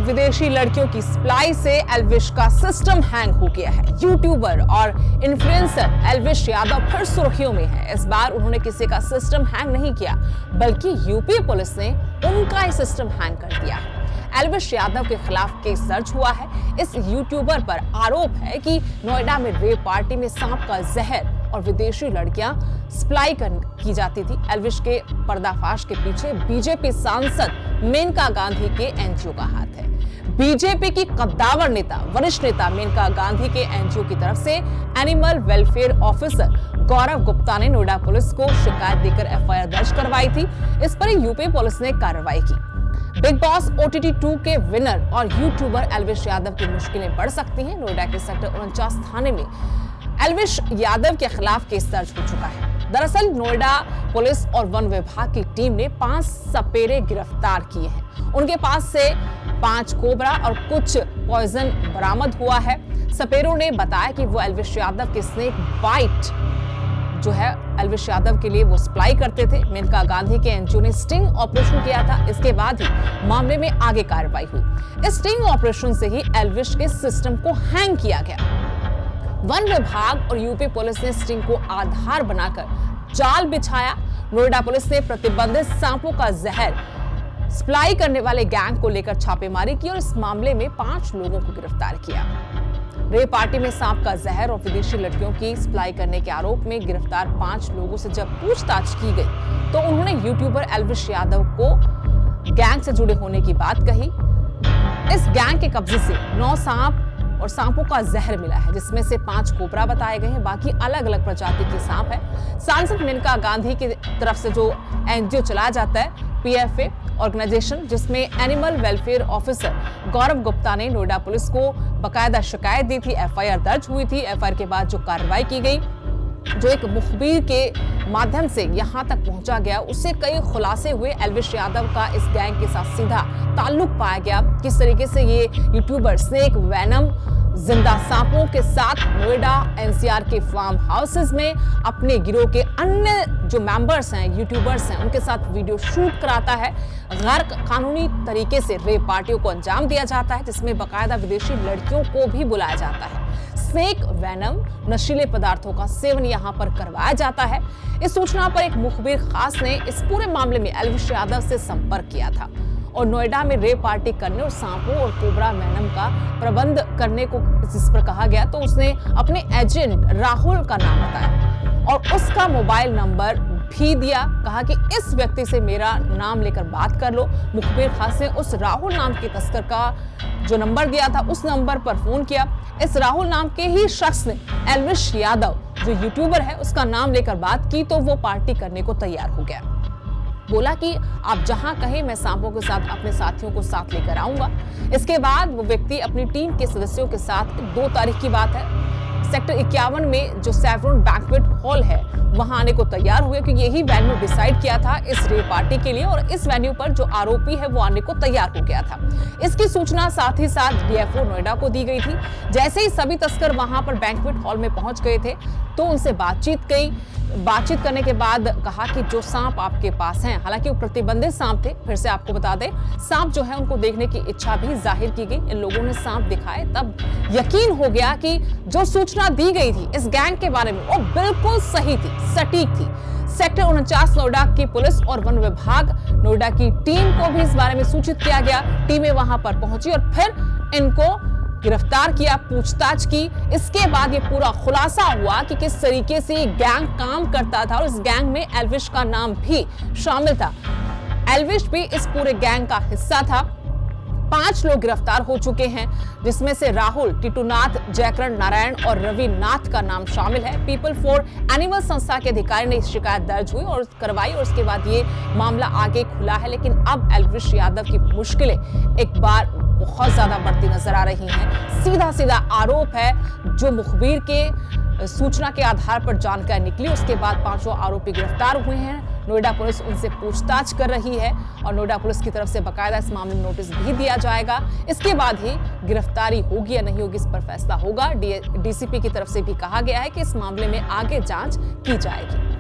विदेशी लड़कियों की सप्लाई से एल्विश का सिस्टम हैंग हो गया है। यूट्यूबर और इन्फ्लुएंसर एल्विश यादव फिर सुर्खियों में है। इस बार उन्होंने किसी का सिस्टम हैंग नहीं किया, बल्कि यूपी पुलिस ने उनका ही सिस्टम हैंग कर दिया है। एल्विश यादव के खिलाफ केस दर्ज हुआ है। इस यूट्यूबर पर आरोप है कि नोएडा में रेप पार्टी में सांप का जहर और विदेशी लड़कियां सप्लाई की जाती थी। एल्विश के पर्दाफाश के पीछे बीजेपी सांसद मेनका गांधी के एनजीओ का हाथ है। बीजेपी की कद्दावर नेता, वरिष्ठ नेता मेनका गांधी के एनजीओ की तरफ से एनिमल वेलफेयर ऑफिसर गौरव गुप्ता ने नोएडा पुलिस को शिकायत देकर एफआईआर दर्ज करवाई थी। इस पर यूपी पुलिस ने कार्रवाई की। बिग बॉस OTT 2 के विनर और यूट्यूबर एल्विश यादव की मुश्किलें बढ़ सकती हैं। नोएडा के सेक्टर 49 थाने में एल्विश यादव के खिलाफ केस दर्ज हो चुका है। दरअसल नोएडा पुलिस और वन विभाग की टीम ने 5 सपेरे गिरफ्तार किए हैं। उनके पास से 5 कोबरा और कुछ पॉइजन बरामद हुआ है। सपेरों ने बताया कि वो एल्विश यादव के स्नेक बाइट जो है एल्विश यादव के लिए वो सप्लाई करते थे। मेनका गांधी के एनजीओ ने स्टिंग ऑपरेशन किया था। इसके बाद ही मामले में आगे कार्रवाई हुई। इस स्टिंग ऑपरेशन से ही एल्विश के सिस्टम को हैंग किया गया। वन विभाग और यूपी पुलिस ने स्टिंग को आधार बनाकर जाल बिछाया। नोएडा पुलिस ने प्रतिबंधित सांपों का जहर सप्लाई करने वाले गैंग को लेकर छापेमारी की और इस मामले में 5 लोगों को गिरफ्तार किया। रेप पार्टी में सांप का जहर और विदेशी लड़कियों की सप्लाई करने के आरोप में गिरफ्तार 5 लोगों से जब पूछताछ की गई तो उन्होंने यूट्यूबर एल्विश यादव को गैंग से जुड़े होने की बात कही। इस गैंग के कब्जे से 9 सांप और सांपों का जहर मिला है, जिसमें से 5 कोबरा बताए गए हैं। बाकी अलग अलग प्रजाति के सांप है। सांसद मेनका गांधी की तरफ से जो एनजीओ चलाया जाता है PFA ऑर्गेनाइजेशन, जिसमें एनिमल वेलफेयर ऑफिसर गौरव गुप्ता ने नोएडा पुलिस को बकायदा शिकायत दी थी। एफआईआर दर्ज हुई थी। एफआईआर के बाद जो कार्रवाई की गई, जो एक मुखबिर के माध्यम से यहां तक पहुंचा गया, उससे कई खुलासे हुए। एल्विश यादव का इस गैंग के साथ सीधा ताल्लुक पाया गया। किस तरीके से ये यूट्यूबर स्नेक वेनम जिंदा सांपों के साथ नोएडा NCR के फार्म हाउसेस में अपने गिरोह के अन्य जो मेंबर्स हैं, यूट्यूबर्स हैं, उनके साथ वीडियो शूट कराता है। गैर कानूनी तरीके से रेप पार्टियों को अंजाम दिया जाता है, जिसमें बाकायदा विदेशी लड़कियों को भी बुलाया जाता है। स्नेक वेनम नशीले पदार्थों का सेवन यहां पर करवाया जाता है। इस सूचना पर एक मुखबिर खास ने इस पूरे मामले में एल्विश यादव से संपर्क किया था और नोएडा में रेप पार्टी करने और सांपों और कोबरा वेनम का प्रबंध करने को जिस पर कहा गया, तो उसने अपने एजेंट राहुल का नाम बताया और उसका मोबाइल नंबर भी दिया। कहा कि इस व्यक्ति से मेरा नाम लेकर बात कर लो। मुखबिर खास ने उस राहुल नाम के तस्कर का जो नंबर दिया था, उस नंबर पर फोन किया। इस राहुल नाम के ही शख्स ने एल्विश यादव जो यूट्यूबर है उसका नाम लेकर बात की, तो वो पार्टी करने को तैयार हो गया। बोला कि आप जहां कहें मैं सांपों के साथ अपने साथियों को साथ लेकर आऊंगा। इसके बाद वो व्यक्ति अपनी टीम के सदस्यों के साथ 2 तारीख की बात है, सेक्टर 51 में जो सैफरन बैंक्वेट हॉल है वहां आने को तैयार हुए, क्योंकि यही वेन्यू डिसाइड किया था इस रेप पार्टी के लिए और इस वेन्यू पर जो आरोपी है वो आने को तैयार हो गया था। इसकी सूचना साथ ही साथ DFO नोएडा को दी गई थी। जैसे ही सभी तस्कर वहां पर बैंक्वेट हॉल में पहुंच गए थे तो उनसे बातचीत करने के बाद कहा कि जो सांप आपके पास हैं, हालांकि वो प्रतिबंधित सांप थे, फिर से आपको बता दें, सांप जो है उनको देखने की इच्छा भी जाहिर की गई। इन लोगों ने सांप दिखाए, तब यकीन हो गया कि जो सूचना दी गई थी इस गैंग के बारे में वो बिल्कुल सही थी, सटीक थी। सेक्टर 49 नोएडा की पुलिस और वन विभाग नोएडा की टीम को भी इस बारे में सूचित किया गया। टीमें वहां पर पहुंची और फिर इनको गिरफ्तार किया, पूछताछ की। इसके बाद ये पूरा खुलासा हुआ कि किस तरीके से ये गैंग काम करता था और इस गैंग में एल्विश का नाम भी शामिल था। एल्विश भी इस पूरे गैंग का हिस्सा था। 5 लोग गिरफ्तार हो चुके हैं, जिसमें से राहुल, टिटूनाथ, जयकरण नारायण और रवि नाथ का नाम शामिल है। पीपल फॉर एनिमल संस्था के अधिकारी ने शिकायत दर्ज हुई और करवाई और उसके बाद ये मामला आगे खुला है। लेकिन अब एल्विश यादव की मुश्किलें एक बार बहुत ज्यादा बढ़ती नजर आ रही हैं। सीधा आरोप है जो मुखबिर के सूचना के आधार पर जानकारी निकली, उसके बाद 5 आरोपी गिरफ्तार हुए हैं। नोएडा पुलिस उनसे पूछताछ कर रही है और नोएडा पुलिस की तरफ से बकायदा इस मामले में नोटिस भी दिया जाएगा। इसके बाद ही गिरफ्तारी होगी या नहीं होगी इस पर फैसला होगा। DCP की तरफ से भी कहा गया है कि इस मामले में आगे जांच की जाएगी।